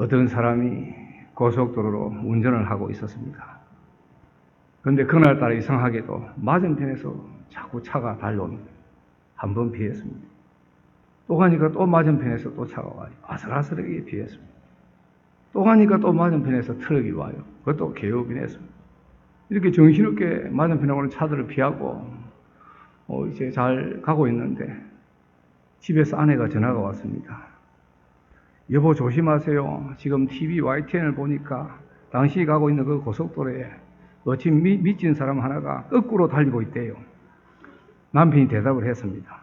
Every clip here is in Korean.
어떤 사람이 고속도로로 운전을 하고 있었습니다. 그런데 그날따라 이상하게도 맞은편에서 자꾸 차가 달려옵니다. 한 번 피했습니다. 또 가니까 또 맞은편에서 또 차가 와요. 아슬아슬하게 피했습니다. 또 가니까 또 맞은편에서 트럭이 와요. 그것도 개업이 냈습니다. 이렇게 정신없게 맞은편에 오는 차들을 피하고 이제 잘 가고 있는데 집에서 아내가 전화가 왔습니다. 여보 조심하세요. 지금 TV YTN을 보니까 당신이 가고 있는 그 고속도로에 어친 미친 사람 하나가 거꾸로 달리고 있대요. 남편이 대답을 했습니다.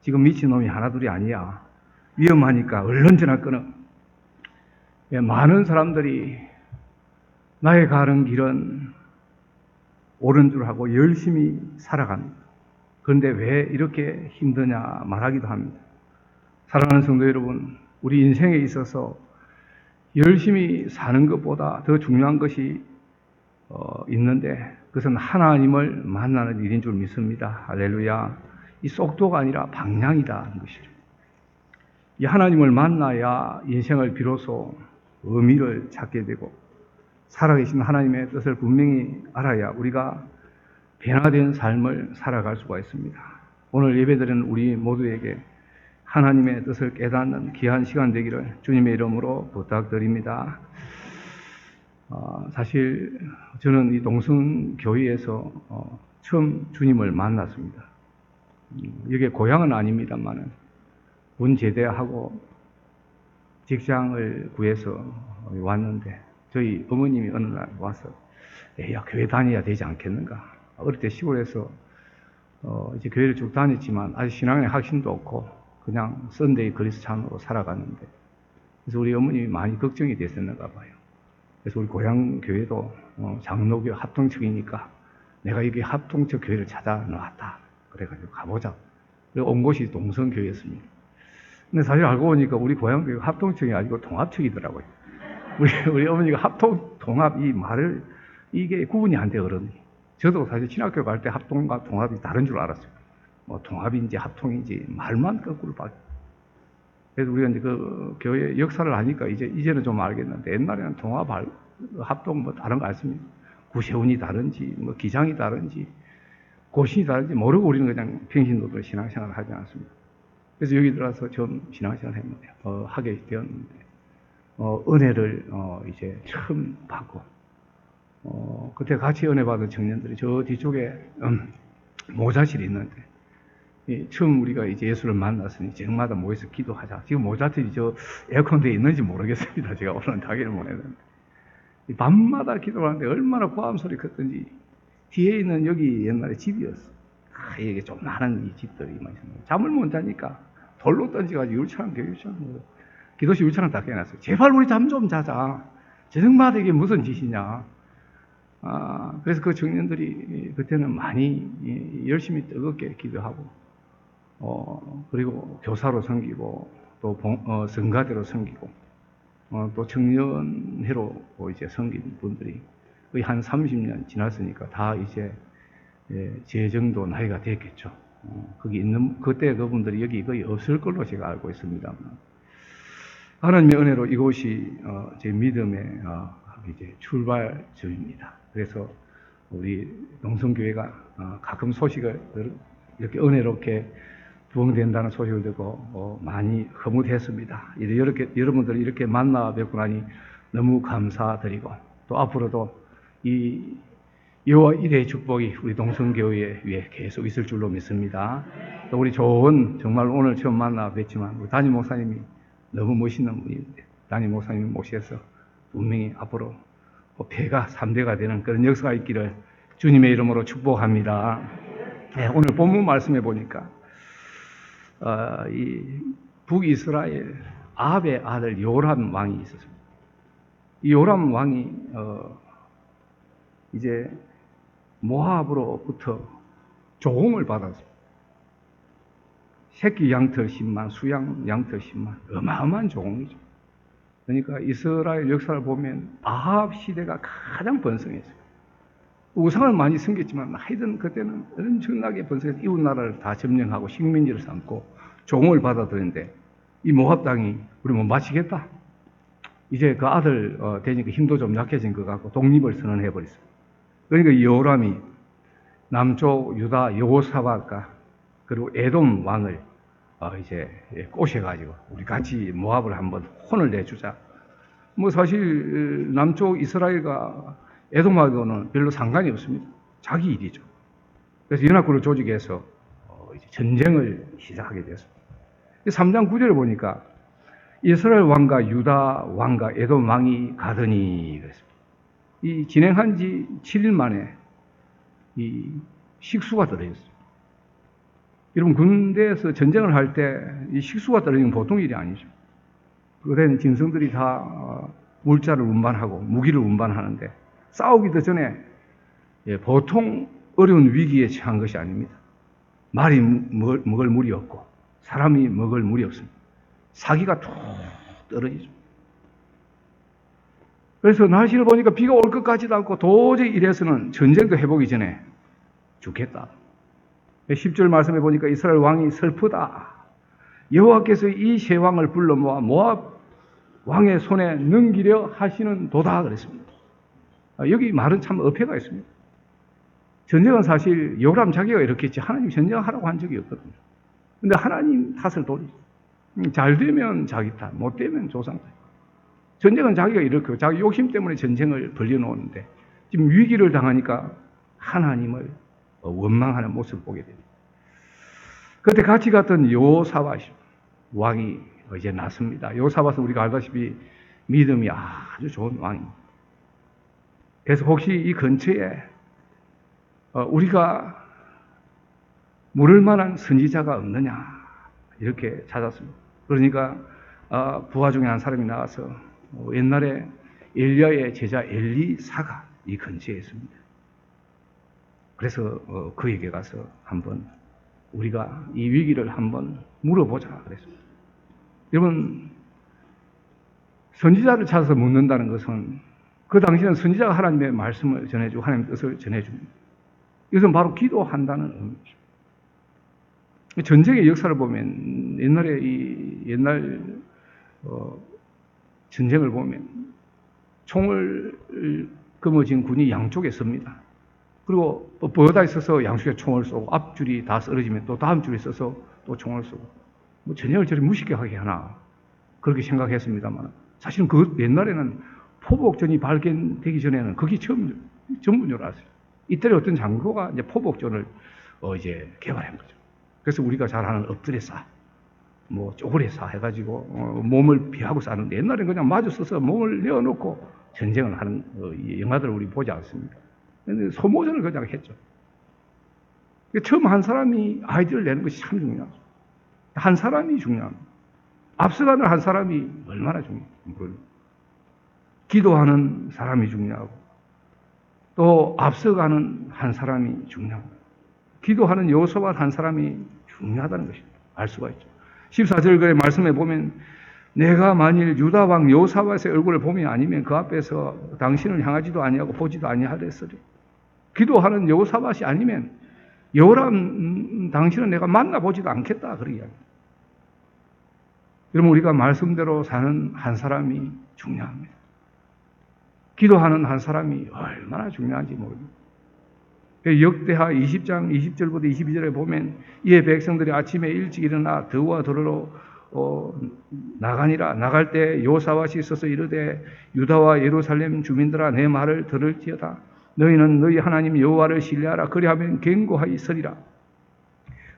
지금 미친 놈이 하나둘이 아니야. 위험하니까 얼른 전화 끊어. 많은 사람들이 나의 가는 길은 옳은 줄 알고 열심히 살아갑니다. 그런데 왜 이렇게 힘드냐 말하기도 합니다. 사랑하는 성도 여러분, 우리 인생에 있어서 열심히 사는 것보다 더 중요한 것이 있는데 그것은 하나님을 만나는 일인 줄 믿습니다. 할렐루야. 이 속도가 아니라 방향이다 하는 것이죠. 이 하나님을 만나야 인생을 비로소 의미를 찾게 되고 살아계신 하나님의 뜻을 분명히 알아야 우리가 변화된 삶을 살아갈 수가 있습니다. 오늘 예배드리는 우리 모두에게 하나님의 뜻을 깨닫는 귀한 시간 되기를 주님의 이름으로 부탁드립니다. 사실 저는 이 동성교회에서 처음 주님을 만났습니다. 이게 고향은 아닙니다만은 군 제대하고 직장을 구해서 왔는데 저희 어머님이 어느 날 와서 야 교회 다녀야 되지 않겠는가. 어릴 때 시골에서 이제 교회를 쭉 다녔지만 아직 신앙의 확신도 없고 그냥 썬데이 그리스찬으로 살아갔는데 그래서 우리 어머님이 많이 걱정이 됐었는가 봐요. 그래서 우리 고향 교회도 장로교 합동측이니까 내가 여기 합동측 교회를 찾아 놨다. 그래가지고 가보자. 그리고 온 곳이 동성교회였습니다. 근데 사실 알고 보니까 우리 고향 교회가 합동측이 아니고 통합측이더라고요. 우리 어머니가 합동, 통합 이 말을 이게 구분이 안 돼 어른이. 저도 사실 신학교 갈 때 합동과 통합이 다른 줄 알았어요. 뭐 통합인지 합통인지 말만 거꾸로 봐. 그래서 우리가 이제 그 교회 역사를 아니까 이제는 좀 알겠는데 옛날에는 통합, 합동 뭐 다른 거 알습니다. 구세훈이 다른지 뭐 기장이 다른지 고신이 다른지 모르고 우리는 그냥 평신도들 신앙생활을 하지 않았습니다. 그래서 여기 들어와서 처음 신앙생활을 했는데 하게 되었는데 은혜를 이제 처음 받고 그때 같이 은혜 받은 청년들이 저 뒤쪽에 모자실이 있는데 처음 우리가 이제 예수를 만났으니 저녁마다 모여서 기도하자. 지금 모자실이 저 에어컨대에 있는지 모르겠습니다. 제가 오늘 확인을 못 했는데 밤마다 기도를 하는데 얼마나 고함 소리 컸던지 뒤에 있는 여기 옛날에 집이었어. 이게 좀 많은 이 집들이 막 있었는데 잠을 못 자니까 돌로 던지가지고 율창 교육장 기도시 율창을 다 깨놨어요. 제발 우리 잠 좀 자자. 저녁마다 이게 무슨 짓이냐. 그래서 그 청년들이 그때는 많이 열심히 뜨겁게 기도하고 그리고 교사로 섬기고 또 성가대로 섬기고 또 청년회로 이제 섬긴 분들이 거의 한 30년 지났으니까 다 이제 제 정도 나이가 됐겠죠. 거기 있는 그때 그분들이 여기 거의 없을 걸로 제가 알고 있습니다. 하나님의 은혜로 이곳이 제 믿음의 이제 출발점입니다. 그래서 우리 동성교회가 가끔 소식을 이렇게 은혜롭게 부흥된다는 소식을 듣고 많이 흐뭇했습니다. 이렇게 여러분들이 이렇게 만나 뵙고 나니 너무 감사드리고 또 앞으로도 이 여호와 일의 축복이 우리 동성교회 위에 계속 있을 줄로 믿습니다. 또 우리 좋은 정말 오늘 처음 만나 뵙지만 우리 담임 목사님이 너무 멋있는 분인데 담임 목사님이 모셔서 분명히 앞으로 배가 3대가 되는 그런 역사가 있기를 주님의 이름으로 축복합니다. 네, 오늘 본문 말씀해 보니까 이 북이스라엘 아합의 아들 요람 왕이 있었습니다. 이 요람 왕이 이제 모압으로부터 조공을 받았습니다. 새끼 양털 10만, 수양 양털 10만, 어마어마한 조공이죠. 그러니까 이스라엘 역사를 보면 아합 시대가 가장 번성했어요. 우상을 많이 섬겼지만 하여튼 그때는 엄청나게 번성해서 이웃 나라를 다 점령하고 식민지를 삼고 종을 받아들였는데 이 모압 땅이 우리 못 마치겠다. 이제 그 아들 되니까 힘도 좀 약해진 것 같고 독립을 선언해 버렸어요. 그러니까 여호람이 남쪽 유다 여호사밧과 그리고 에돔 왕을 이제 꼬셔가지고 우리 같이 모압을 한번 혼을 내주자. 뭐 사실 남쪽 이스라엘과 에돔하고는 별로 상관이 없습니다. 자기 일이죠. 그래서 연합군을 조직해서 이제 전쟁을 시작하게 됐습니다. 3장 9절을 보니까 이스라엘 왕과 유다 왕과 에돔 왕이 가더니 그랬습니다. 이 진행한 지 7일 만에 이 식수가 떨어졌어요. 여러분 군대에서 전쟁을 할 때 이 식수가 떨어지는 보통 일이 아니죠. 그때는 짐승들이 다 물자를 운반하고 무기를 운반하는데 싸우기도 전에 보통 어려운 위기에 처한 것이 아닙니다. 말이 먹을 물이 없고 사람이 먹을 물이 없습니다. 사기가 툭 떨어지죠. 그래서 날씨를 보니까 비가 올 것 같지도 않고 도저히 이래서는 전쟁도 해보기 전에 죽겠다. 10절 말씀해 보니까 이스라엘 왕이 슬프다. 여호와께서 이 세 왕을 불러 모아 모압 왕의 손에 넘기려 하시는 도다 그랬습니다. 여기 말은 참 어폐가 있습니다. 전쟁은 사실 요람 자기가 이렇게 했지 하나님 전쟁하라고 한 적이 없거든요. 근데 하나님 탓을 돌리죠. 잘 되면 자기 탓, 못 되면 조상 탓. 전쟁은 자기가 이렇게 자기 욕심 때문에 전쟁을 벌려놓는데 지금 위기를 당하니까 하나님을 원망하는 모습을 보게 됩니다. 그때 같이 갔던 여호사밧 왕이 이제 났습니다. 여호사밧은 우리가 알다시피 믿음이 아주 좋은 왕입니다. 그래서 혹시 이 근처에 우리가 물을 만한 선지자가 없느냐 이렇게 찾았습니다. 그러니까 부하 중에 한 사람이 나와서 옛날에 엘리야의 제자 엘리사가 이 근처에 있습니다. 그래서 그에게 가서 한번 우리가 이 위기를 한번 물어보자 그랬습니다. 여러분 선지자를 찾아서 묻는다는 것은 그 당시에는 선지자가 하나님의 말씀을 전해주고 하나님의 뜻을 전해줍니다. 이것은 바로 기도한다는 의미죠. 전쟁의 역사를 보면 옛날에 옛날 전쟁을 보면 총을 거머쥔 군이 양쪽에 섭니다. 그리고 또 버다 있어서 양쪽에 총을 쏘고 앞줄이 다 쓰러지면 또 다음 줄에 서서 또 총을 쏘고 뭐 전쟁을 저리 무식하게 하나 그렇게 생각했습니다만 사실은 그 옛날에는 포복전이 발견되기 전에는 그게 전부인 줄 알았어요. 이때에 어떤 장교가 이제 포복전을 이제 개발한 거죠. 그래서 우리가 잘 아는 엎드려 싸, 뭐 쪼그려 싸 해가지고 몸을 피하고 싸는데 옛날에는 그냥 마주 서서 몸을 내어놓고 전쟁을 하는 영화들을 우리 보지 않습니까? 근데 소모전을 그냥 했죠. 처음 한 사람이 아이디어를 내는 것이 참 중요하죠. 한 사람이 중요합니다. 앞서가는 한 사람이 얼마나 중요해요. 기도하는 사람이 중요하고 또 앞서가는 한 사람이 중요합니다. 기도하는 여호사밧 한 사람이 중요하다는 것입니다. 알 수가 있죠. 14절 글의 말씀에 보면 내가 만일 유다 왕 여호사밧의 얼굴을 보면 아니면 그 앞에서 당신을 향하지도 아니하고 보지도 아니하랬으리. 기도하는 여호사밧이 아니면 여호람 당신은 내가 만나보지도 않겠다 그러게 합니다. 여러분 우리가 말씀대로 사는 한 사람이 중요합니다. 기도하는 한 사람이 얼마나 중요한지 모릅니다. 역대하 20장 20절부터 22절에 보면 이에 백성들이 아침에 일찍 일어나 더우와 더러로 나가니라. 나갈 때 여호사밧이 있어서 이르되 유다와 예루살렘 주민들아 내 말을 들을지어다. 너희는 너희 하나님 여호와를 신뢰하라. 그리하면 견고하여 서리라.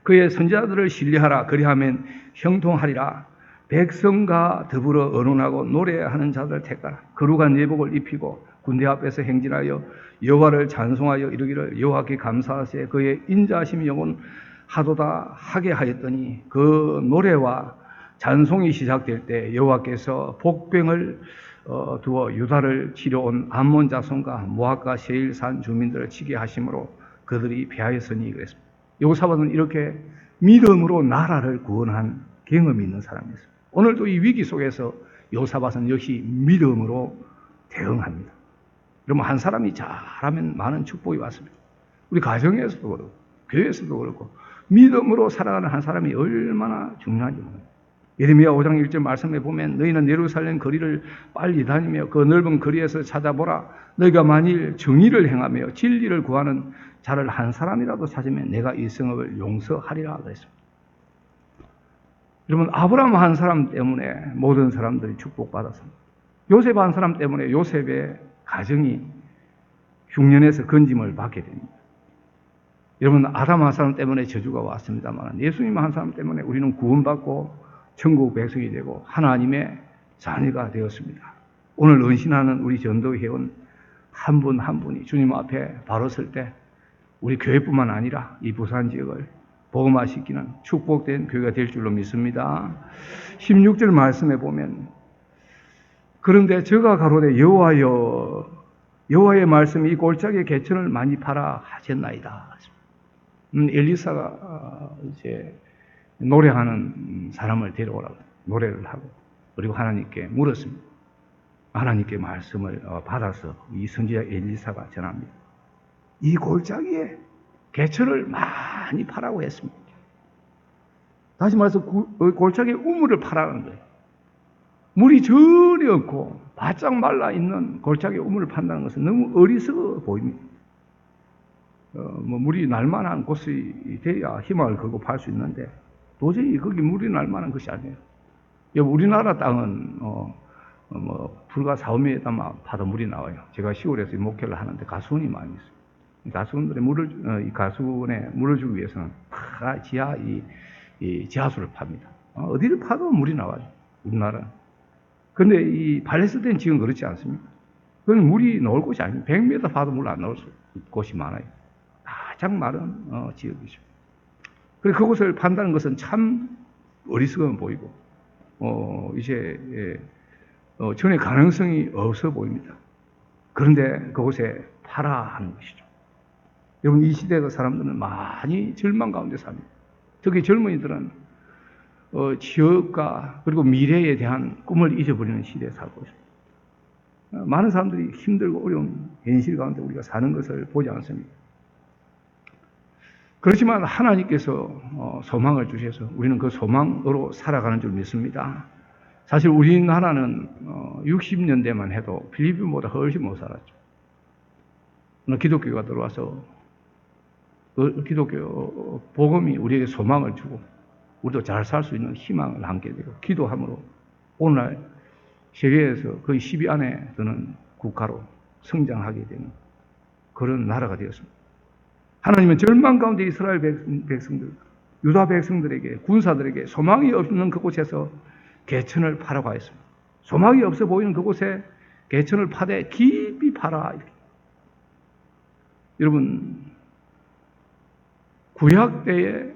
그의 선지자들을 신뢰하라. 그리하면 형통하리라. 백성과 더불어 언론하고 노래하는 자들 택하라. 거룩한 예복을 입히고 군대 앞에서 행진하여 여호와를 찬송하여 이르기를 여호와께 감사하세. 그의 인자하심이 영원하도다 하게 하였더니 그 노래와 찬송이 시작될 때 여호와께서 복병을 두어 유다를 치려온 암몬 자손과 모압과 세일산 주민들을 치게 하심으로 그들이 패하였으니 그랬습니다. 여호사밧은 이렇게 믿음으로 나라를 구원한 경험이 있는 사람이었습니다. 오늘도 이 위기 속에서 여호사밧은 역시 믿음으로 대응합니다. 그러면 한 사람이 잘하면 많은 축복이 왔습니다. 우리 가정에서도 그렇고 교회에서도 그렇고 믿음으로 살아가는 한 사람이 얼마나 중요한지 모릅니다. 예레미야 5장 1절 말씀에 보면 너희는 예루살렘 거리를 빨리 다니며 그 넓은 거리에서 찾아보라. 너희가 만일 정의를 행하며 진리를 구하는 자를 한 사람이라도 찾으면 내가 이 성읍을 용서하리라 그랬습니다. 여러분, 아브라함 한 사람 때문에 모든 사람들이 축복받았습니다. 요셉 한 사람 때문에 요셉의 가정이 흉년에서 건짐을 받게 됩니다. 여러분, 아담 한 사람 때문에 저주가 왔습니다만 예수님 한 사람 때문에 우리는 구원받고 천국 백성이 되고 하나님의 자녀가 되었습니다. 오늘 은신하는 우리 전도회원 한 분 한 분이 주님 앞에 바로 설 때 우리 교회뿐만 아니라 이 부산 지역을 복음화시키는 축복된 교회가 될 줄로 믿습니다. 16절 말씀에 보면 그런데 저가 가로되 여호와의 말씀이 이 골짜기에 개천을 많이 팔아 하셨나이다. 엘리사가 이제 노래하는 사람을 데려오라고 노래를 하고 그리고 하나님께 물었습니다. 하나님께 말씀을 받아서 이 선지자 엘리사가 전합니다. 이 골짜기에 개천을 많이 파라고 했습니다. 다시 말해서 골짜기에 우물을 파라는 거예요. 물이 전혀 없고 바짝 말라 있는 골짜기에 우물을 판다는 것은 너무 어리석어 보입니다. 물이 날만한 곳이 돼야 희망을 걸고 팔 수 있는데 도저히 거기 물이 날만한 것이 아니에요. 우리나라 땅은 불과 4, 5m만 파도 물이 나와요. 제가 시골에서 목회를 하는데 가수원이 많이 있어요. 가수원들의 이 가수원에 물을 주기 위해서는 지하 이 지하수를 팝니다. 어디를 파도 물이 나와요. 우리나라는. 그런데 이 팔레스타인 지역은 그렇지 않습니다. 그건 물이 나올 곳이 아니에요. 100m 파도 물 안 나올 곳이 많아요. 가장 마른 지역이죠. 그래서 그곳을 판다는 것은 참 어리석어 보이고 전혀 가능성이 없어 보입니다. 그런데 그곳에 파라 하는 것이죠. 여러분, 이 시대의 사람들은 많이 절망 가운데 삽니다. 특히 젊은이들은 취업과 그리고 미래에 대한 꿈을 잊어버리는 시대에 살고 있습니다. 많은 사람들이 힘들고 어려운 현실 가운데 우리가 사는 것을 보지 않습니다. 그렇지만 하나님께서 소망을 주셔서 우리는 그 소망으로 살아가는 줄 믿습니다. 사실 우리나라는 60년대만 해도 필리핀보다 훨씬 못 살았죠. 기독교가 들어와서 그 기독교 복음이 우리에게 소망을 주고 우리도 잘 살 수 있는 희망을 함께 되고 기도함으로 오늘날 세계에서 거의 10위 안에 드는 국가로 성장하게 되는 그런 나라가 되었습니다. 하나님은 절망 가운데 이스라엘 백성들, 유다 백성들에게, 군사들에게 소망이 없는 그곳에서 개천을 파라고 하였습니다. 소망이 없어 보이는 그곳에 개천을 파되 깊이 파라. 여러분, 구약 때에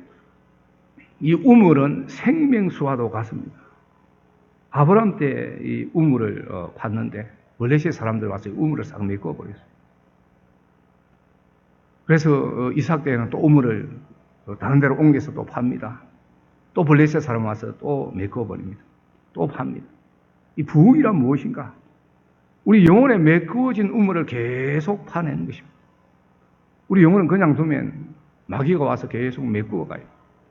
이 우물은 생명수와도 같습니다. 아브라함 때 이 우물을 팠는데 블레셋 사람들 와서 우물을 싹 메꿔버렸어요. 그래서 이삭 때는 또 우물을 다른 데로 옮겨서 또 팝니다. 또 블레셋 사람 와서 또 메꿔버립니다. 또 팝니다. 이 부흥이란 무엇인가? 우리 영혼에 메꾸어진 우물을 계속 파내는 것입니다. 우리 영혼은 그냥 두면 마귀가 와서 계속 메꾸어 가요.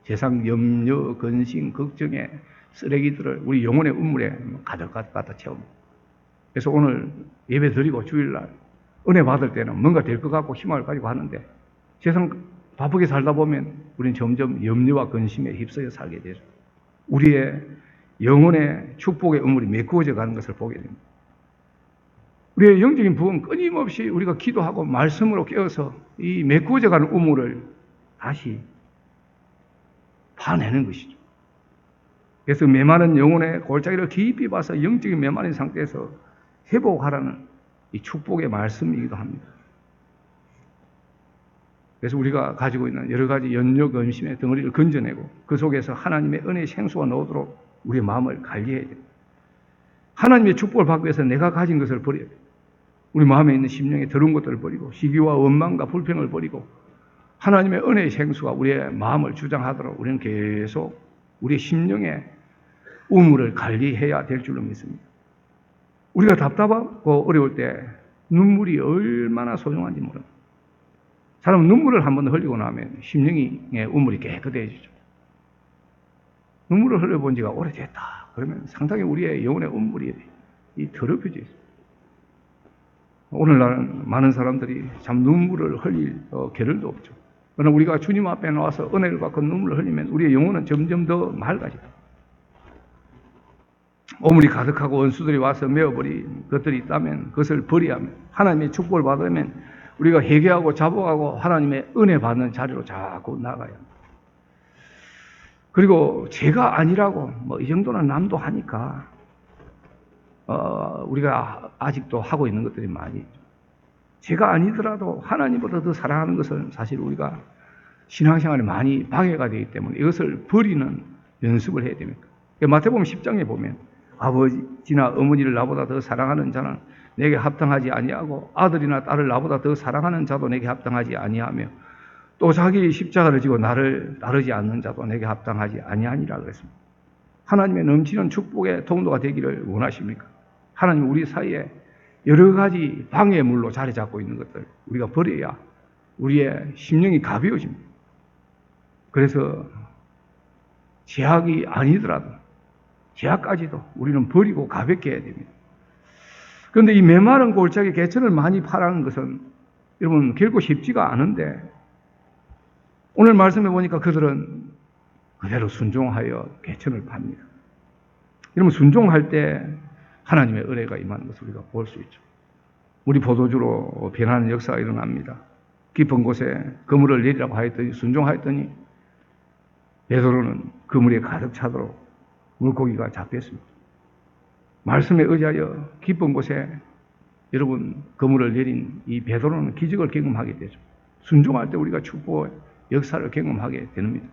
세상 염려, 근심, 걱정의 쓰레기들을 우리 영혼의 우물에 가득 채웁니다. 그래서 오늘 예배 드리고 주일날 은혜 받을 때는 뭔가 될 것 같고 희망을 가지고 하는데 세상 바쁘게 살다 보면 우리는 점점 염려와 근심에 휩싸여 살게 되죠. 우리의 영혼의 축복의 우물이 메꾸어져 가는 것을 보게 됩니다. 우리의 영적인 부흥은 끊임없이 우리가 기도하고 말씀으로 깨어서 이 메꾸어져 가는 우물을 다시 파내는 것이죠. 그래서 메마른 영혼의 골짜기를 깊이 봐서 영적인 메마른 상태에서 회복하라는 이 축복의 말씀이기도 합니다. 그래서 우리가 가지고 있는 여러 가지 연려, 근심의 덩어리를 건져내고 그 속에서 하나님의 은혜의 생수가 나오도록 우리의 마음을 관리해야 됩니다. 하나님의 축복을 받기 위해서 내가 가진 것을 버려야 돼요. 우리 마음에 있는 심령의 더러운 것들을 버리고 시기와 원망과 불평을 버리고 하나님의 은혜의 생수가 우리의 마음을 주장하도록 우리는 계속 우리의 심령의 우물을 관리해야 될 줄로 믿습니다. 우리가 답답하고 어려울 때 눈물이 얼마나 소중한지 모릅니다. 사람은 눈물을 한번 흘리고 나면 심령의 우물이 깨끗해지죠. 눈물을 흘려본 지가 오래됐다. 그러면 상당히 우리의 영혼의 음물이 더럽혀져 있습니다. 오늘날은 많은 사람들이 참 눈물을 흘릴 겨를도 없죠. 그러나 우리가 주님 앞에 나와서 은혜를 받고 눈물을 흘리면 우리의 영혼은 점점 더 맑아집니다. 오물이 가득하고 원수들이 와서 메어버린 것들이 있다면 그것을 버리하며 하나님의 축복을 받으면 우리가 회개하고 자복하고 하나님의 은혜 받는 자리로 자꾸 나가야 합니다. 그리고 죄가 아니라고 이 정도는 남도 하니까 우리가 아직도 하고 있는 것들이 많이 있죠. 죄가 아니더라도 하나님보다 더 사랑하는 것은 사실 우리가 신앙생활에 많이 방해가 되기 때문에 이것을 버리는 연습을 해야 됩니다. 마태복음 10장에 보면 아버지나 어머니를 나보다 더 사랑하는 자는 내게 합당하지 아니하고 아들이나 딸을 나보다 더 사랑하는 자도 내게 합당하지 아니하며 또 자기 십자가를 지고 나를 따르지 않는 자도 내게 합당하지 아니하니라 그랬습니다. 하나님의 넘치는 축복의 통로가 되기를 원하십니까? 하나님 우리 사이에 여러 가지 방해물로 자리 잡고 있는 것들 우리가 버려야 우리의 심령이 가벼워집니다. 그래서 죄악이 아니더라도 죄악까지도 우리는 버리고 가볍게 해야 됩니다. 그런데 이 메마른 골짜기 개천을 많이 파라는 것은 여러분 결코 쉽지가 않은데 오늘 말씀해 보니까 그들은 그대로 순종하여 개천을 팝니다. 여러분 순종할 때 하나님의 은혜가 임하는 것을 우리가 볼 수 있죠. 우리 포도주로 변하는 역사가 일어납니다. 깊은 곳에 그물을 내리라고 하였더니 순종하였더니 베드로는 그물에 가득 차도록 물고기가 잡혔습니다. 말씀에 의지하여 깊은 곳에 여러분 그물을 내린 이 베드로는 기적을 경험하게 되죠. 순종할 때 우리가 축복의 역사를 경험하게 됩니다.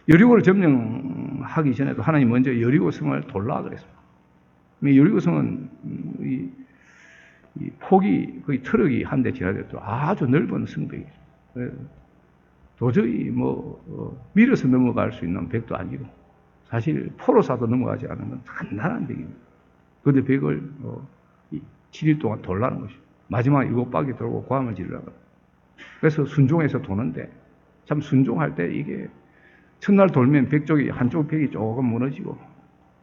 여리고를 점령하기 전에도 하나님 먼저 여리고성을 돌라 그랬습니다. 여리고성은 이 폭이 거의 트럭이 한 대 지나도 아주 넓은 성벽이죠. 도저히 밀어서 넘어갈 수 있는 벽도 아니고 사실 포로 쏴도 넘어가지 않는 단단한 벽입니다. 그런데 벽을 7일 동안 돌라는 것이죠. 마지막 7바퀴 돌고 고함을 지르라고. 그래서 순종해서 도는데 참 순종할 때 이게 첫날 돌면 벽 쪽이 한쪽 벽이 조금 무너지고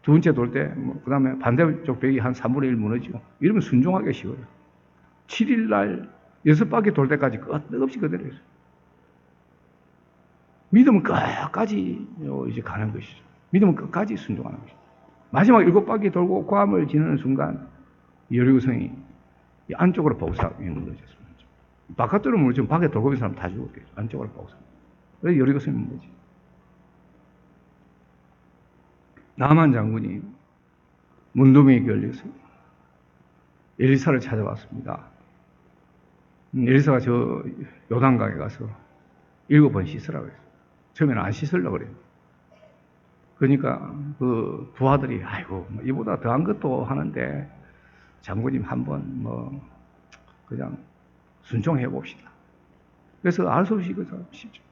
두 번째 돌 때 그 다음에 반대쪽 벽이 한 3분의 1 무너지고 이러면 순종하기가 쉬워요. 7일날 6바퀴 돌 때까지 끝없이 그대로 했어요. 믿음은 끝까지 이제 가는 것이죠. 믿음은 끝까지 순종하는 것이죠. 마지막 7바퀴 돌고 고함을 지르는 순간 여리고성이 안쪽으로 복사하게 무너졌습니다. 바깥으로 무너지면 밖에 돌고 있는 사람 다 죽었겠죠. 안쪽으로 복사. 그래서 여리고성이 무너지. 나만 장군이 문둥이에 걸려서 엘리사를 찾아왔습니다. 엘리사가 저 요단강에 가서 7번 씻으라고 했어요. 처음에는 안 씻으려고 그래요. 그러니까 그 부하들이 아이고 이보다 더한 것도 하는데 장군님 한번 그냥 순종해 봅시다. 그래서 알 수 없이 그저 씻죠.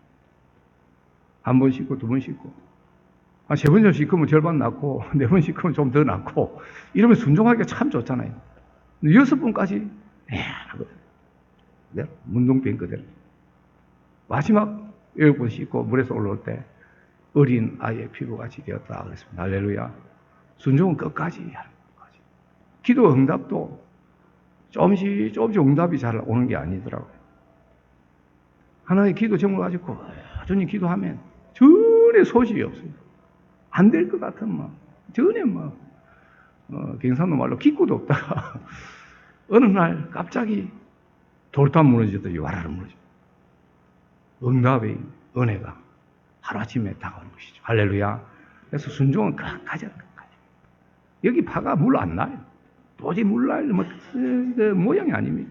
한 번 씻고 두 번 씻고 세 번 씻으면 절반 낫고 4번 씻으면 좀 더 낫고 이러면 순종하기가 참 좋잖아요. 6번까지 하거든요. 네? 문둥병 그대로. 마지막 7번 씻고 물에서 올라올 때 어린 아이의 피부같이 되었다 그랬습니다. 할렐루야. 순종은 끝까지 하는 것까지. 기도 응답도 조금씩 응답이 잘 오는 게 아니더라고요. 하나의 기도 제목을 가지고 꾸준히 기도하면 전혀 소식이 없어요. 안 될 것 같은 전혀 경상도 말로 기구도 없다가 어느 날 갑자기 돌탑 무너지더니 와라라 무너져. 응답의 은혜가 하루아침에 다가오는 것이죠. 할렐루야. 그래서 순종은 끝까지 하는 것까지. 여기 파가 물 안 나요. 도저히 물 날 모양이 아닙니다.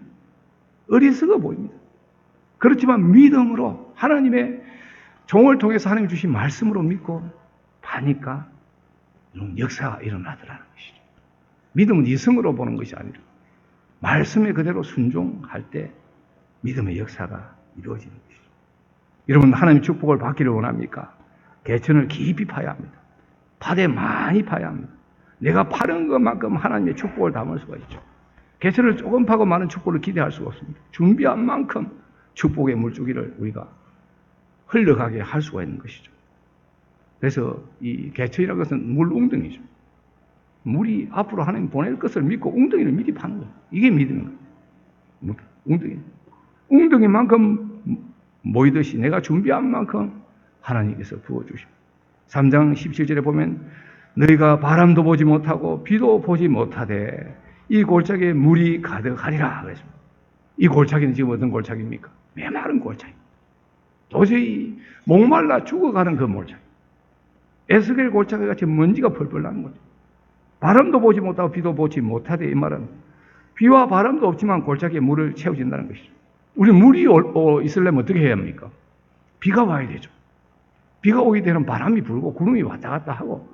어리석어 보입니다. 그렇지만 믿음으로 하나님의 종을 통해서 하나님 주신 말씀으로 믿고 파니까 역사가 일어나더라는 것이죠. 믿음은 이성으로 보는 것이 아니라 말씀에 그대로 순종할 때 믿음의 역사가 이루어지는 것이죠. 여러분 하나님의 축복을 받기를 원합니까? 개천을 깊이 파야 합니다. 파되 많이 파야 합니다. 내가 파는 것만큼 하나님의 축복을 담을 수가 있죠. 개천을 조금 파고 많은 축복을 기대할 수가 없습니다. 준비한 만큼 축복의 물줄기를 우리가 흘러가게 할 수가 있는 것이죠. 그래서 이 개천이라는 것은 물 웅덩이죠. 물이 앞으로 하나님 보낼 것을 믿고 웅덩이를 미리 파는 거예요. 이게 믿음인 거예요. 웅덩이. 웅덩이만큼 모이듯이 내가 준비한 만큼 하나님께서 부어주십니다. 3장 17절에 보면 너희가 바람도 보지 못하고 비도 보지 못하되 이 골짜기에 물이 가득하리라 그랬습니다. 이 골짜기는 지금 어떤 골짜기입니까? 메마른 골짜기. 도저히 목말라 죽어가는 그 골짜기. 에스겔 골짜기 같이 먼지가 펄펄 나는 거죠. 바람도 보지 못하고 비도 보지 못하되 이 말은 비와 바람도 없지만 골짜기에 물을 채워진다는 것이죠. 우리 물이 있으려면 어떻게 해야 합니까? 비가 와야 되죠. 비가 오게 되면 바람이 불고 구름이 왔다 갔다 하고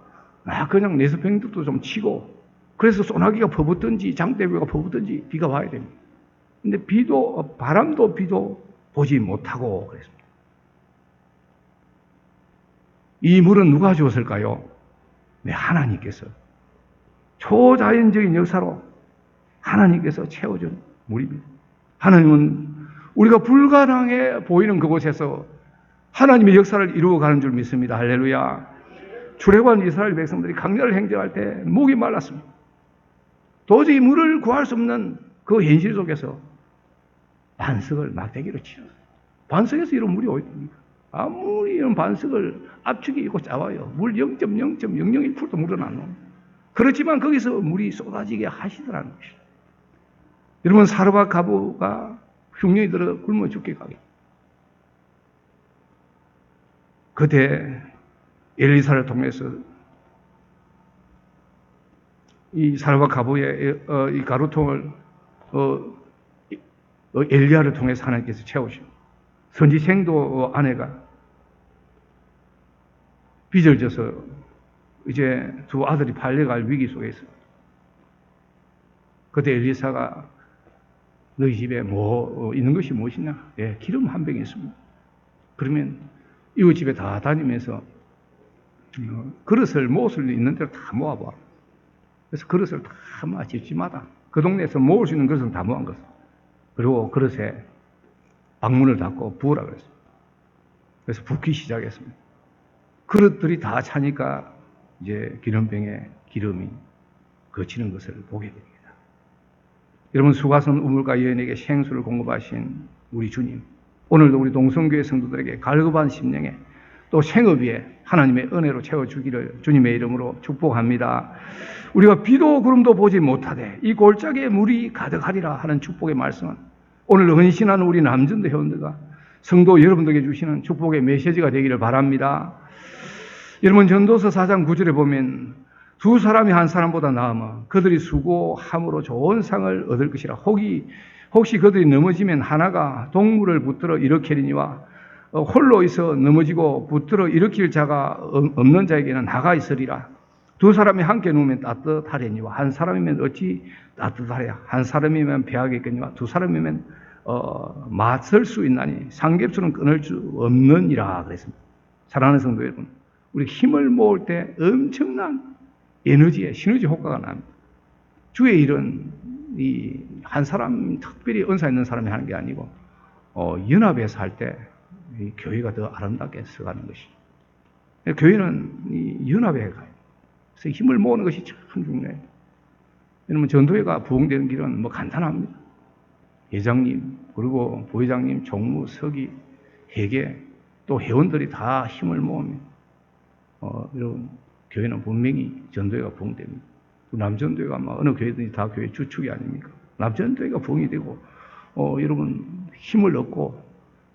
그냥 내수평등도 좀 치고 그래서 소나기가 퍼붓든지 장대비가 퍼붓든지 비가 와야 됩니다. 근데 바람도 비도 보지 못하고 그랬습니다. 이 물은 누가 주었을까요? 네, 하나님께서 초자연적인 역사로 하나님께서 채워준 물입니다. 하나님은 우리가 불가능해 보이는 그곳에서 하나님의 역사를 이루어가는 줄 믿습니다. 할렐루야. 출애굽한 이스라엘 백성들이 강야를 행정할 때 목이 말랐습니다. 도저히 물을 구할 수 없는 그 현실 속에서 반석을 막대기로 치렀어요. 반석에서 이런 물이 어디입니까? 아무리 이런 반석을 압축이 있고 짜와요. 물 0.0.001%도 물은 안 나옵니다. 그렇지만 거기서 물이 쏟아지게 하시더라는 것이죠. 여러분, 사르밧 가부가 흉년이 들어 굶어 죽게 가게. 그때 엘리사를 통해서 이 사르밧 가부의 이 가루통을 엘리야를 통해서 하나님께서 채우시고 선지생도 아내가 빚을 져서 이제 두 아들이 팔려갈 위기 속에 있습니다. 그때 엘리사가 너희 집에 뭐 있는 것이 무엇이냐? 예, 기름 한 병이 있습니다. 그러면 이웃 집에 다 다니면서 그릇을 모을 수 있는 대로 다 모아봐. 그래서 그릇을 다 모아 집집마다 그 동네에서 모을 수 있는 그릇은 다 모은 것을. 그리고 그릇에 방문을 닫고 부으라 그랬어요. 그래서 붓기 시작했습니다. 그릇들이 다 차니까 이제 기름병에 기름이 거치는 것을 보게 됩니다. 여러분, 수가성 우물가 여인에게 생수를 공급하신 우리 주님, 오늘도 우리 동성교회 성도들에게 갈급한 심령에 또 생업 위에 하나님의 은혜로 채워주기를 주님의 이름으로 축복합니다. 우리가 비도 구름도 보지 못하되 이 골짜기에 물이 가득하리라 하는 축복의 말씀은 오늘 헌신하는 우리 남전도 회원들과 성도 여러분들에게 주시는 축복의 메시지가 되기를 바랍니다. 여러분, 전도서 4장 9절에 보면 두 사람이 한 사람보다 나으면 그들이 수고함으로 좋은 상을 얻을 것이라. 혹시 그들이 넘어지면 하나가 동물을 붙들어 일으키리니와 홀로 있어 넘어지고 붙들어 일으킬 자가 없는 자에게는 나가 있으리라. 두 사람이 함께 누우면 따뜻하려니와 한 사람이면 어찌 따뜻하랴. 한 사람이면 배하겠거니와 두 사람이면 맞설 수 있나니 삼겹살은 끊을 수 없느니라 그랬습니다. 사랑하는 성도 여러분, 우리 힘을 모을 때 엄청난 에너지에 시너지 효과가 납니다. 주의 일은 이 한 사람 특별히 은사 있는 사람이 하는 게 아니고 연합해서 할 때 교회가 더 아름답게 서가는 것이죠. 교회는 이 연합에 가요. 그래서 힘을 모으는 것이 참 중요해요. 여러분, 전도회가 부흥되는 길은 뭐 간단합니다. 회장님, 그리고 부회장님, 총무, 서기, 회계, 또 회원들이 다 힘을 모으면 여러분, 교회는 분명히 전도회가 부흥됩니다. 남전도회가 아마 어느 교회든지 다 교회 주축이 아닙니까? 남전도회가 부흥이 되고 여러분 힘을 얻고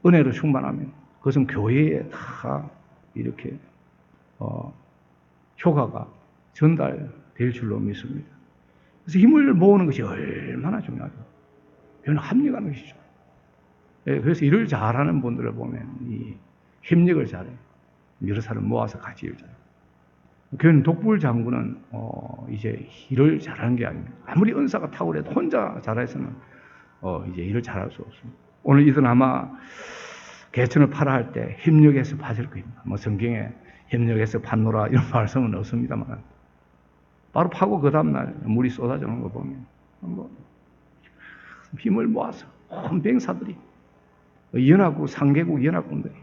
은혜로 충만하면 그것은 교회에 다 이렇게 효과가 전달될 줄로 믿습니다. 그래서 힘을 모으는 것이 얼마나 중요하죠. 교회는 합력하는 것이죠. 그래서 일을 잘하는 분들을 보면 이 협력을 잘해요. 여러 사람 모아서 같이 일을 잘해요. 교회는 독불 장군은 이제 일을 잘하는 게 아닙니다. 아무리 은사가 탁월해도 혼자 잘해서는 이제 일을 잘할 수 없습니다. 오늘 이들 아마 개천을 파라 할 때 협력해서 파실 겁니다. 뭐 성경에 협력해서 판노라 이런 말씀은 없습니다만 바로 파고 그 다음날 물이 쏟아지는 거 보면 뭐 힘을 모아서 온 병사들이 연합국 상계국 연합군들이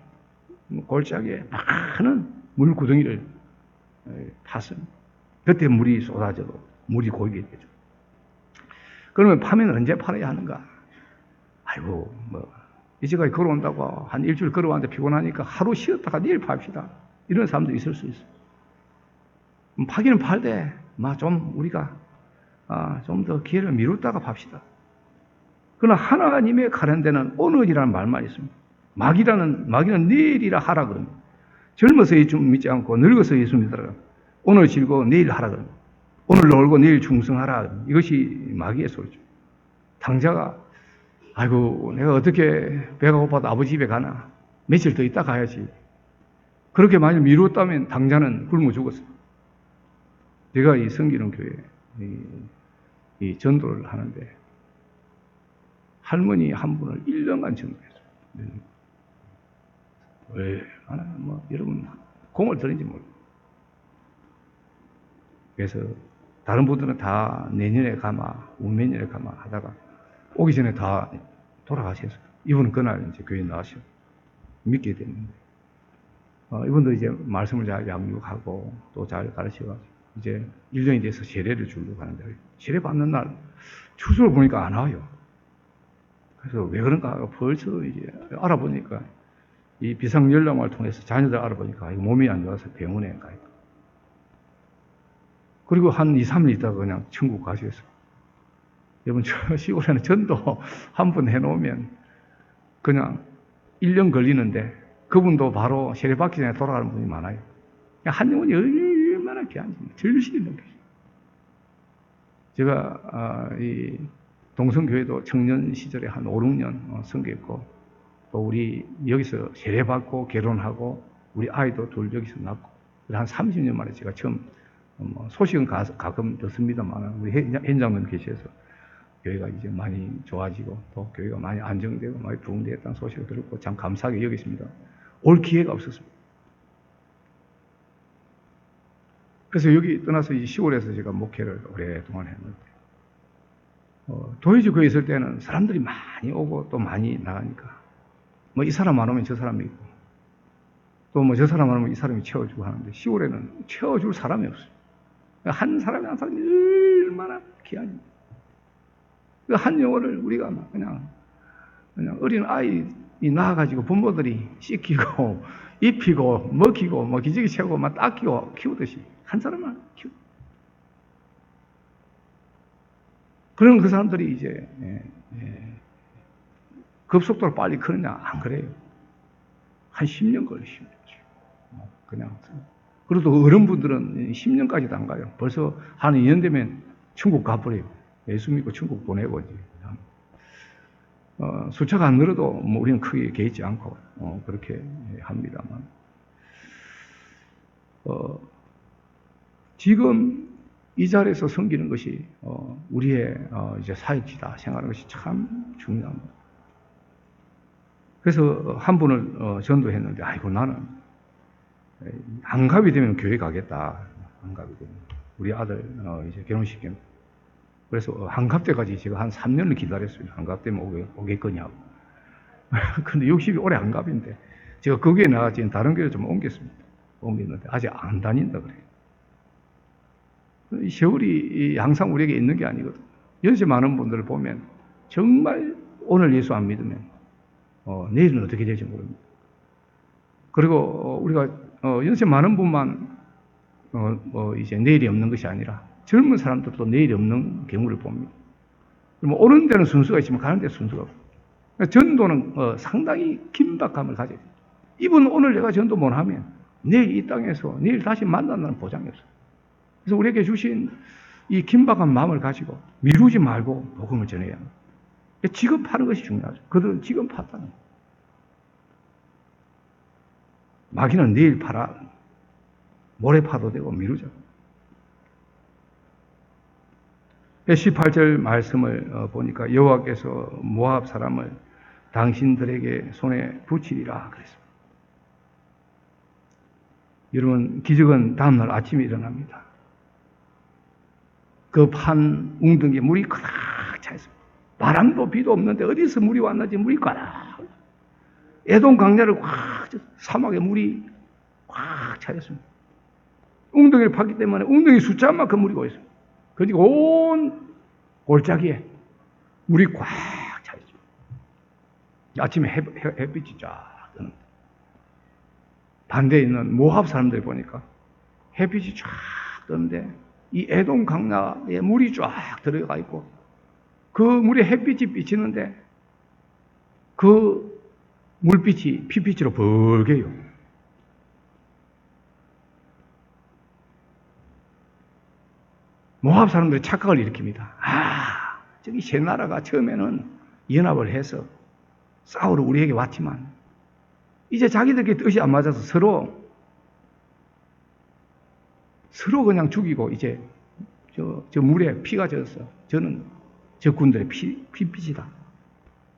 골짜기에 많은 물 구덩이를 팠습니다. 그때 물이 쏟아져도 물이 고이게 되죠. 그러면 파면 언제 팔아야 하는가? 아이고, 이제까지 걸어온다고 한 일주일 걸어왔는데 피곤하니까 하루 쉬었다가 내일 팝시다. 이런 사람도 있을 수 있어요. 파기는 팔되, 좀 우리가 좀 더 기회를 미뤘다가 팝시다. 그러나 하나님의 가는 데는 오늘이라는 말만 있습니다. 마귀는 내일이라 하라 그럽니다. 젊어서 예수 믿지 않고 늙어서 예수 믿으라. 오늘 즐거워 내일 하라 그럽니다. 오늘 놀고 내일 충성하라. 이것이 마귀의 소리죠. 당자가 아이고 내가 어떻게 배가 고파도 아버지 집에 가나 며칠 더 있다 가야지. 그렇게 만약 미뤘다면 당자는 굶어 죽었어요. 제가 이 성기는 교회 이 전도를 하는데 할머니 한 분을 1년간 전도했어요. 왜? 여러분 공을 들인지 모르고. 그래서 다른 분들은 다 내년에 가마, 우매년에 가마 하다가 오기 전에 다 돌아가셨어요. 이분은 그날 이제 교회 나와서 믿게 됐는데, 이분도 이제 말씀을 잘 양육하고 또 잘 가르쳐가지고 이제 1년이 돼서 세례를 주려고 하는데 세례 받는 날 추수를 보니까 안 와요. 그래서 왜 그런가 벌써 이제 알아보니까 이 비상연락망을 통해서 자녀들 알아보니까 몸이 안 좋아서 병원에 가 있고. 그리고 한 2, 3일 있다가 그냥 천국 가셨어요. 여러분, 저 시골에는 전도 한 번 해놓으면 그냥 1년 걸리는데 그분도 바로 세례받기 전에 돌아가는 분이 많아요. 한 영혼이 얼마나 귀한지 절실히 느껴요. 제가 이 동성교회도 청년 시절에 한 5, 6년 선교했고 또 우리 여기서 세례받고 결혼하고 우리 아이도 둘 여기서 낳고 한 30년 만에 제가 처음 소식은 가끔 듣습니다만 우리 현장님 계셔서 교회가 이제 많이 좋아지고 또 교회가 많이 안정되고 많이 부흥되었다는 소식을 들었고 참 감사하게 여겼습니다. 올 기회가 없었습니다. 그래서 여기 떠나서 이 시골에서 제가 목회를 오랫동안 했는데 도회지 교회 있을 때는 사람들이 많이 오고 또 많이 나가니까 이 사람 안 오면 저 사람이 있고 또 저 사람 안 오면 이 사람이 채워주고 하는데 시골에는 채워줄 사람이 없어요. 한 사람이 얼마나 귀하니. 한 영혼을 우리가 그냥 어린 아이 낳아가지고 부모들이 씻기고 입히고 먹이고 기저귀 채우고 닦이고 키우듯이 한 사람만 키우고. 그런 그 사람들이 이제 급속도로 빨리 크느냐? 안 그래요. 한 10년 걸리십니다. 그냥. 그래도 어른분들은 10년까지도 안 가요. 벌써 한 2년 되면 천국 가버려요. 예수 믿고 천국 보내고 이제. 숫자가 안 늘어도 우리는 크게 개의치 않고 그렇게 합니다만 지금 이 자리에서 섬기는 것이 우리의 이제 사역지다 생각하는 것이 참 중요합니다. 그래서 한 분을 전도했는데 아이고 나는 한갑이 되면 교회 가겠다. 한갑이 되면 우리 아들 이제 결혼시키면 그래서 한갑 때까지 제가 한 3년을 기다렸어요. 한갑 때면 오겠거냐고. 근데 60이 올해 한갑인데 제가 거기에 나가지 다른 교회를 좀 옮겼습니다. 옮겼는데 아직 안 다닌다 그래요. 이 세월이 항상 우리에게 있는 게 아니거든. 연세 많은 분들을 보면 정말 오늘 예수 안 믿으면 내일은 어떻게 될지 모릅니다. 그리고 우리가 연세 많은 분만 이제 내일이 없는 것이 아니라 젊은 사람들도 내일이 없는 경우를 봅니다. 오는 데는 순서가 있지만 가는 데는 순서가 없어요. 전도는 상당히 긴박감을 가져요. 이분 오늘 내가 전도 못하면 내일 이 땅에서 내일 다시 만난다는 보장이 없어요. 그래서 우리에게 주신 이 긴박한 마음을 가지고 미루지 말고 복음을 전해야 합니다. 지금 파는 것이 중요하죠. 그들은 지금 팠다는 거예요. 마귀는 내일 팔아 모레 파도 되고 미루죠. 18절 말씀을 보니까 여호와께서 모압 사람을 당신들에게 손에 붙이리라 그랬습니다. 여러분 기적은 다음날 아침에 일어납니다. 그 판 웅덩이에 물이 가득 차 있습니다. 바람도 비도 없는데 어디서 물이 왔는지 물이 가득. 에돔 강야를 확 사막에 물이 꽉 차였습니다. 웅덩이를 팠기 때문에 웅덩이 숫자만큼 물이 고여 있습니다. 그리고 온 골짜기에 물이 꽉 차 있습니다. 아침에 햇빛이 쫙 뜨는데 반대에 있는 모압 사람들이 보니까 햇빛이 쫙 뜨는데 이 에돔 강나에 물이 쫙 들어가 있고 그 물에 햇빛이 비치는데 그 물빛이 피빛으로 벌게요. 모압 사람들이 착각을 일으킵니다. 저기 세 나라가 처음에는 연합을 해서 싸우러 우리에게 왔지만 이제 자기들끼리 뜻이 안 맞아서 서로 그냥 죽이고 이제 저 물에 피가 젖었어. 저는 저 군들의 피빛이다.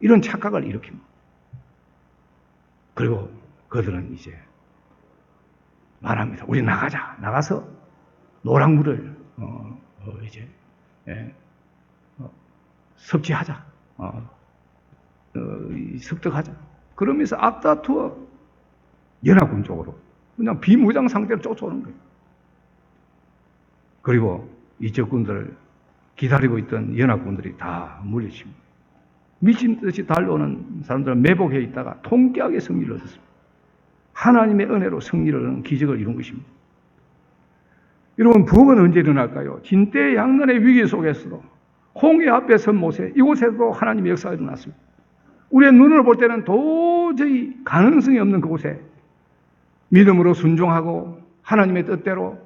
이런 착각을 일으킵니다. 그리고 그들은 이제 말합니다. 우리 나가자. 나가서 노랑물을 이제 섭취하자. 습득하자. 그러면서 앞다투어 연합군 쪽으로 그냥 비무장 상태로 쫓아오는 거예요. 그리고 이 적군들을 기다리고 있던 연합군들이 다 물리칩니다. 미친 듯이 달려오는 사람들은 매복해 있다가 통쾌하게 승리를 얻었습니다. 하나님의 은혜로 승리를 얻는 기적을 이룬 것입니다. 여러분, 부흥은 언제 일어날까요? 진대양난의 위기 속에서도 홍해 앞에 선 모세, 이곳에도 하나님의 역사가 일어났습니다. 우리의 눈으로 볼 때는 도저히 가능성이 없는 그곳에 믿음으로 순종하고 하나님의 뜻대로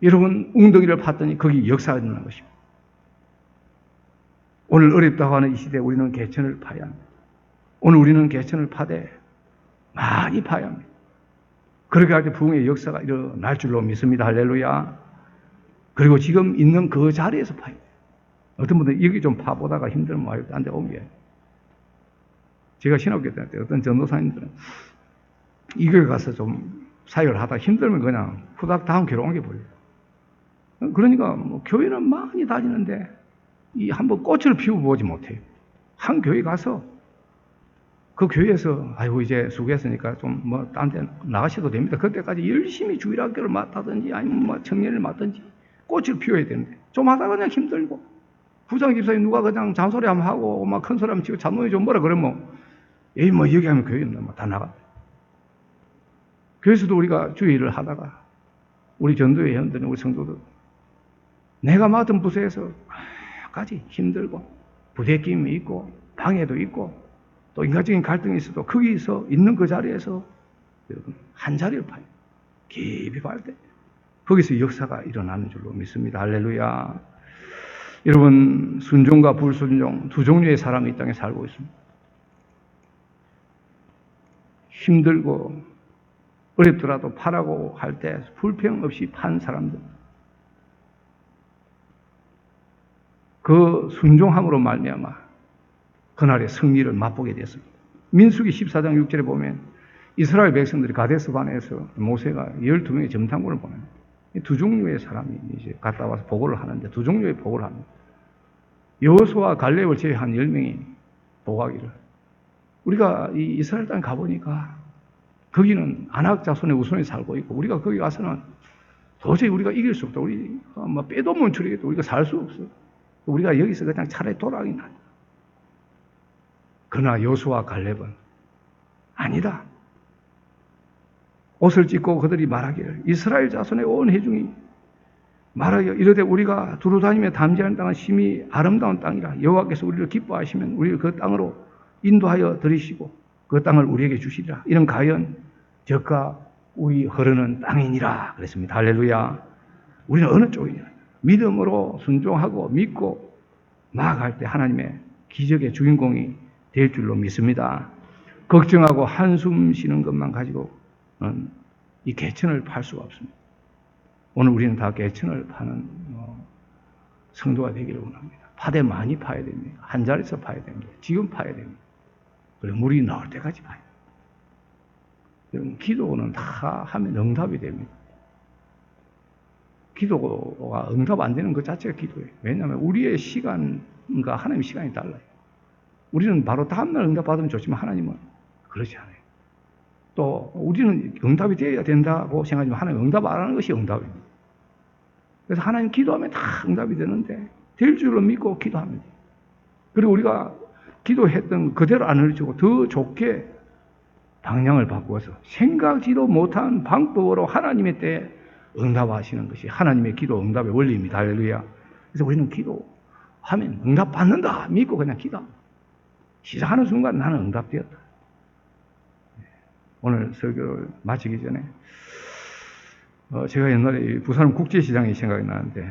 여러분 웅덩이를 팠더니 거기 역사가 일어난 것입니다. 오늘 어렵다고 하는 이 시대에 우리는 개천을 파야 합니다. 오늘 우리는 개천을 파되 많이 파야 합니다. 그렇게 할 때 부흥의 역사가 일어날 줄로 믿습니다. 할렐루야. 그리고 지금 있는 그 자리에서 파야 돼요. 어떤 분들은 여기 좀 파보다가 힘들면 와요. 딴 데 옮겨요. 제가 신학교 때 어떤 전도사님들은 이 교회 가서 좀 사역을 하다 힘들면 그냥 후닥 다음 교회로 옮겨버려요. 그러니까 뭐 교회는 많이 다니는데 이 한번 꽃을 피워보지 못해요. 한 교회 가서 그 교회에서 아이고 이제 수고했으니까 좀 뭐 딴 데 나가셔도 됩니다. 그때까지 열심히 주일학교를 맡다든지 아니면 뭐 청년을 맡든지 꽃을 피워야 되는데 좀 하다가 그냥 힘들고 부장 집사님 누가 그냥 잔소리 한번 하고 막 큰 소리 한번 치고 잔노이 좀 뭐라 그러면 에이 뭐 여기 하면 교회는 뭐 다 나가. 교회에서도 우리가 주일을 하다가 우리 전도회 회원들은 우리 성도들 내가 맡은 부서에서 까지 힘들고 부대끼임이 있고 방해도 있고 또 인간적인 갈등이 있어도 거기서 있는 그 자리에서 여러분 한 자리를 파요. 깊이 봐야 돼. 거기서 역사가 일어나는 줄로 믿습니다. 할렐루야. 여러분 순종과 불순종 두 종류의 사람이 이 땅에 살고 있습니다. 힘들고 어렵더라도 파라고 할 때 불평 없이 판 사람들. 그 순종함으로 말미암아 그날의 승리를 맛보게 됐습니다. 민수기 14장 6절에 보면 이스라엘 백성들이 가데스 반에서 모세가 12명의 점탕군을 보냅니다. 두 종류의 사람이 이제 갔다 와서 보고를 하는데 두 종류의 보고를 합니다. 여호수아와 갈렙을 제외한 10명이 보고하기를 우리가 이 이스라엘 땅에 가보니까 거기는 아낙 자손의 우손이 살고 있고 우리가 거기 가서는 도저히 우리가 이길 수 없다. 우리가 뭐 빼도 못 추리겠다. 우리가 살 수 없어. 우리가 여기서 그냥 차라리 돌아가긴 하자. 그러나 여호수아와 갈렙은 아니다. 옷을 찢고 그들이 말하기를 이스라엘 자손의 온 회중이 말하여 이르되 우리가 두루 다니며 담지하는 땅은 심히 아름다운 땅이라 여호와께서 우리를 기뻐하시면 우리를 그 땅으로 인도하여 들이시고 그 땅을 우리에게 주시리라. 이는 가연 젖과 우리 흐르는 땅이니라 그랬습니다. 할렐루야. 우리는 어느 쪽이냐? 믿음으로 순종하고 믿고 나아갈 때 하나님의 기적의 주인공이 될 줄로 믿습니다. 걱정하고 한숨 쉬는 것만 가지고는 이 개천을 팔 수가 없습니다. 오늘 우리는 다 개천을 파는 성도가 되기를 원합니다. 파되 많이 파야 됩니다. 한 자리에서 파야 됩니다. 지금 파야 됩니다. 그리고 물이 나올 때까지 파야 됩니다. 여러분 기도는 다 하면 응답이 됩니다. 기도가 응답 안 되는 것 자체가 기도예요. 왜냐하면 우리의 시간과 하나님의 시간이 달라요. 우리는 바로 다음날 응답 받으면 좋지만 하나님은 그렇지 않아요. 또 우리는 응답이 되어야 된다고 생각하지만 하나님 응답 안 하는 것이 응답입니다. 그래서 하나님 기도하면 다 응답이 되는데 될 줄로 믿고 기도하면 돼요. 그리고 우리가 기도했던 그대로 안 해주고 더 좋게 방향을 바꾸어서 생각지도 못한 방법으로 하나님의 때에 응답하시는 것이 하나님의 기도 응답의 원리입니다. 할렐루야. 그래서 우리는 기도하면 응답 받는다 믿고 그냥 기도합니다. 시작하는 순간 나는 응답되었다. 오늘 설교를 마치기 전에 제가 옛날에 부산 국제시장이 생각이 나는데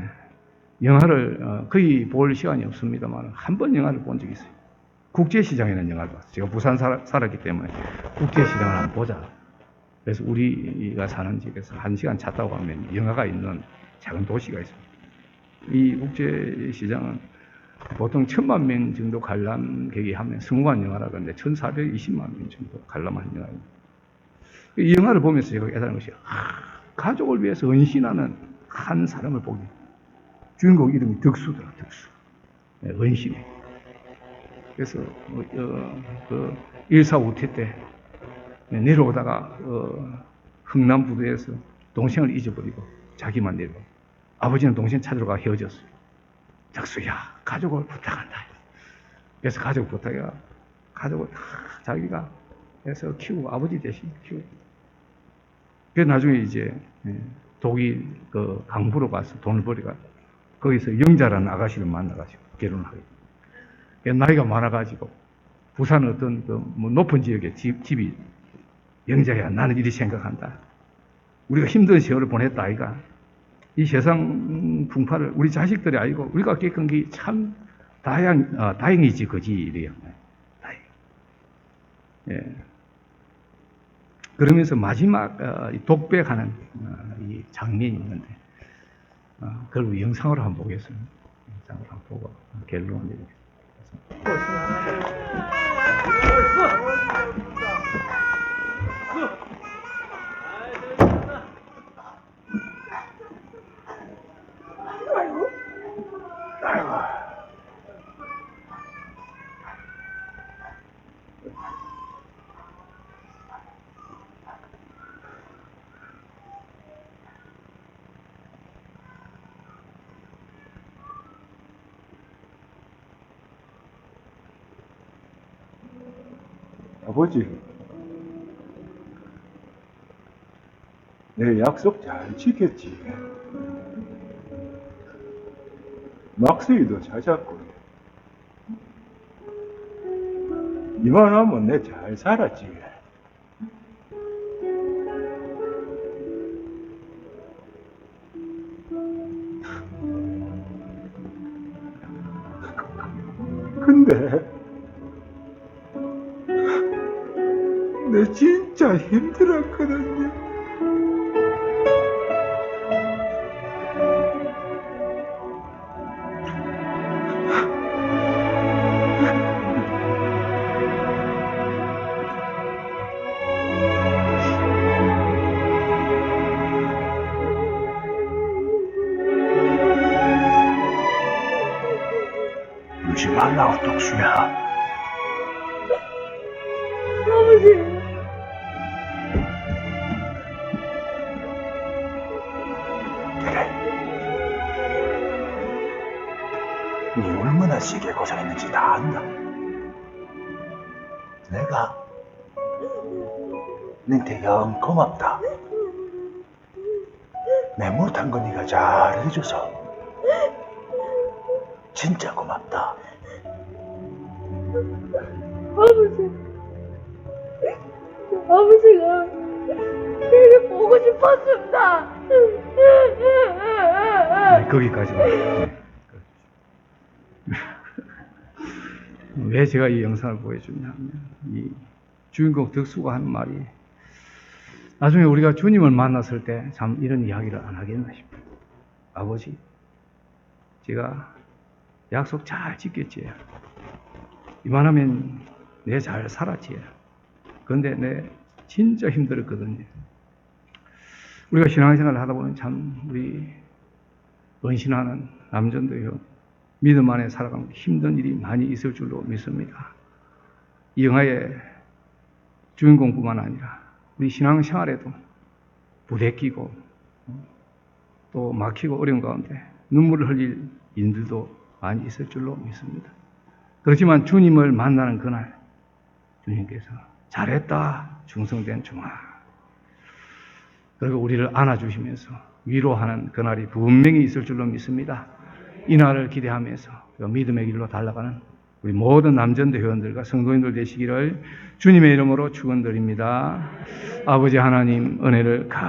영화를 거의 볼 시간이 없습니다만 한 번 영화를 본 적이 있어요. 국제시장이라는 영화를 봤어요. 제가 부산 살았기 때문에 국제시장을 한번 보자. 그래서 우리가 사는 집에서 1시간 차 타고 가면 영화가 있는 작은 도시가 있습니다. 이 국제시장은 보통 1000만 명 정도 관람객이 하면 성공한 영화라고 하는데 1420만 명 정도 관람한 영화입니다. 이 영화를 보면서 제가 깨달은 것이 가족을 위해서 은신하는 한 사람을 보기. 주인공 이름이 덕수더라, 덕수. 네, 은신해. 그래서 그 일사후퇴 때 내려오다가 흥남부두에서 동생을 잊어버리고 자기만 내려오고 아버지는 동생 찾으러 가 헤어졌어요. 덕수야, 가족을 부탁한다. 그래서 가족 부탁해가 가족을 다 자기가 해서 키우고 아버지 대신 키우고. 그래서 나중에 이제 독일 그 강부로 가서 돈을 벌이가 거기서 영자라는 아가씨를 만나가지고 결혼하게. 나이가 많아가지고 부산 어떤 뭐 높은 지역에 집이 영자야 나는 이리 생각한다. 우리가 힘든 세월을 보냈다 아이가. 이 세상 풍파를 우리 자식들이 알고 우리가 겪은 게 참 다행이지 그지 이래요. 다행. 예. 그러면서 마지막 독백하는 이 장면이 있는데 그걸 영상으로 한번 보겠습니다. 영상으로 한번 보고 결론을 내리겠습니다. 아버지, 내 약속 잘 지켰지. 막수이도 찾았고, 이만하면 내 잘 살았지. 근데 내 진짜 힘들었거든요. 울지 말라고, 덕수야. 아버지. 네 얼마나 시게 고생했는지 다 안다. 내가 너한테 영 고맙다. 내 못한 거 네가 잘 해줘서 진짜 고맙다. 아버지가 되게 보고 싶었습니다. 네, 거기까지만. 왜 제가 이 영상을 보여주냐면 이 주인공 덕수가 하는 말이 나중에 우리가 주님을 만났을 때 참 이런 이야기를 안 하겠나 싶어요. 아버지, 제가 약속 잘 지켰지. 이만하면 내 잘 살았지. 그런데 내 진짜 힘들었거든요. 우리가 신앙생활을 하다 보면 참 우리 은신하는 남전도요. 믿음 안에 살아가면 힘든 일이 많이 있을 줄로 믿습니다. 이 영화의 주인공뿐만 아니라 우리 신앙생활에도 부대끼고 또 막히고 어려운 가운데 눈물을 흘릴 인들도 많이 있을 줄로 믿습니다. 그렇지만 주님을 만나는 그날 주님께서 잘했다 충성된 종아, 그리고 우리를 안아주시면서 위로하는 그날이 분명히 있을 줄로 믿습니다. 이 날을 기대하면서 그 믿음의 길로 달려가는 우리 모든 남전대 회원들과 성도인들 되시기를 주님의 이름으로 축원드립니다. 아버지 하나님 은혜를